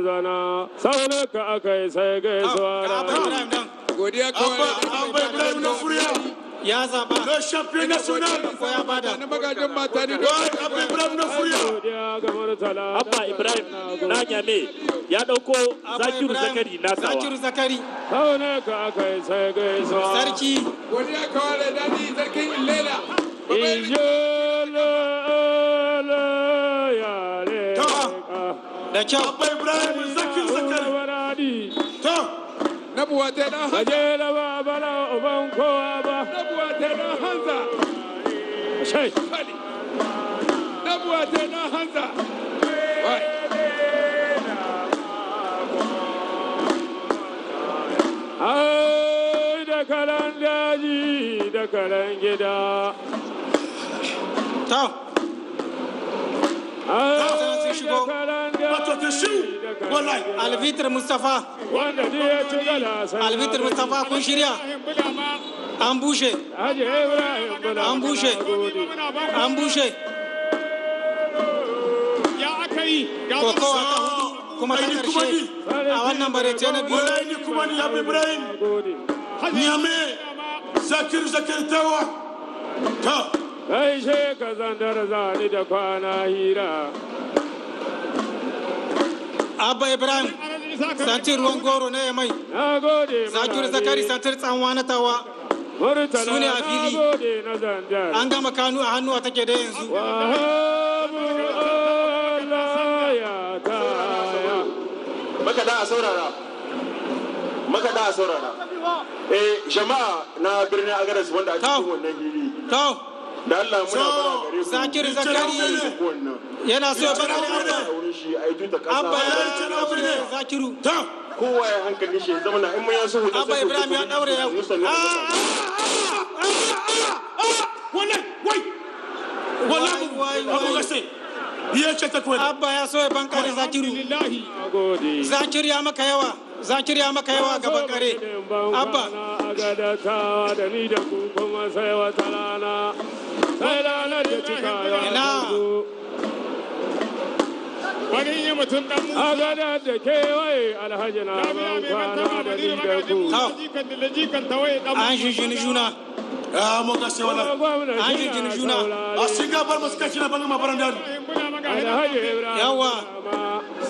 zana saunuka akai sai gaisuwa da godiya kawai Abba Ibrahim na Furiya ya zaba le champion national ko ya bada na magajin mata ne Abba Ibrahim na Furiya godiya ga Murtala Abba Ibrahim na Nyame ya dauko Zakiru Zakari na sawa. Zakiru Zakari saunuka akai sai gaisuwa sarki godiya kawai da dadi sarkin Ilela Ijolo ya leka da kyau Abba Ibrahim Zakir Zakari to na buwate na hanza Baje da ba bala uban kowa ba na buwate na hanza shai na buwate na hanza wai ai da kalan daji da kalan gida to ai sun shigo. da kalan wato ta shi wallahi Albitir Mustafa wanda duk ya ci gala sai Albitir Mustafa kun shirya an bushe Haji Ibrahim Bala an bushe an bushe ya aka yi kokowa ta hudu kuma ta karshe a wannan barece na biyu wallahi ni kuma ni Abba Ibrahim Nyame Zakir Zakari tawa to kai she ka zandar zani da kwana hira Abba Ibrahim santir ruwan goro na yamai na gode Zakiru Zakari santir tsanwa na tawa Murtala Su ne a na fili. gode na zandar an gama kanu a hannuwa take da yanzu wahabu Allah ya taya maka da a saurara jama'a na birnin Agadas wanda a cikin wannan hili to da Allah muna bara gare ku Zakiru Zakari wannan yana so ya bada a wurin shi a yi tuta Abba ya kasa daure Zakiru to kowa ya hankali shi zama na in mun yaso hudu Abba Ibrahim ya daure ya wallahi wai wallahi Abu Gasai ya ce ta kuwa Abba ya so ya bankare Zakiru lillahi na gode Zakir ya maka yawa Zakir ya maka yawa ga bankare Abba a gadatawa da ni da ku kuma sai wata rana sai ranar da cika Ina. wani yi mutum dan a gadar da kewaye alhaji na ban kwana da ni da ku jikan da jikan tawaye dan an shinshini juna ah mo Gasai wallahi an shinshini juna a shiga bar musu kashi na bangin mabaran da muna magana alhaji ibrahim yawa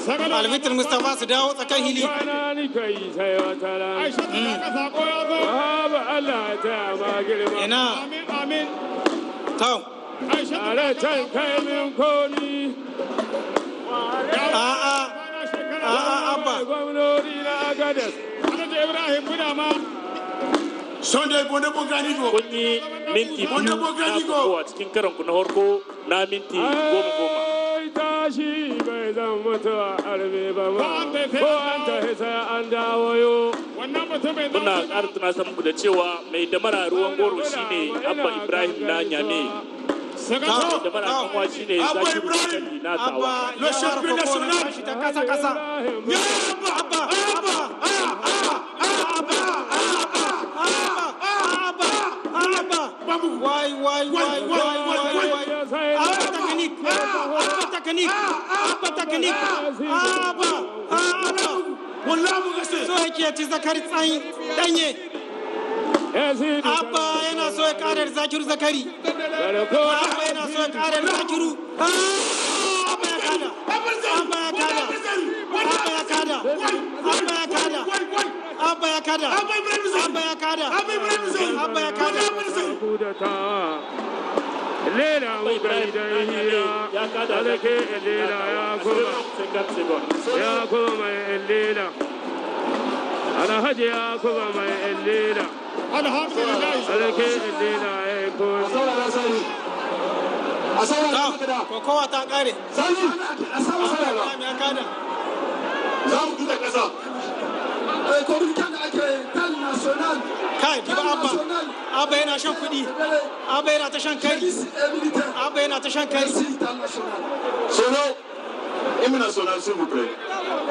sagala Albitir Mustafa su dawo tsakan hili kwana ni kai sai wata rana Aisha ta ka sako ya zo wahaba Allah ya taya ma girma ina amin amin to Aisha tare can kai min koni a'a Abba gwamnoni na agadas Alhaji Ibrahim Budama Sunday bonde bongani go Kun yi minti biyu na kokowa cikin karanku na harko na minti 10. ai tashi bai zan mutuwa arme ba ma ko an tafi sai an dawo yo wannan mutum bai Muna ƙara tunasar muku da cewa mai damara ruwan goro shine Abba Ibrahim na Nyame. sagala Mai damara kanwa shine Abba Zakiru Ibrahim. Zakari na Abba tawa. ya fara kokowa shi ta kasa kasa Abba wallahi Abu Gasai so yake ci Zakari tsayi danye Abba yana so ya karar Zakiru Zakari Abba yana so ya karar Zakiru Abba ya kada Abba ya kada Abba ya kada Abba ya kada Abba ya kada Abba ya kada Lela mu kai da hira alake lela ya kuma mai lela alhaji ya kuma mai lela alhamdulillah alake lela ya kuma kokowa ta kare Ibrahim ya kada za mu tuta kasa kai kiba Abba yana shan kuɗi Abba yana ta shan kai Abba yana ta shan kai sono imina sonar s'il vous plaît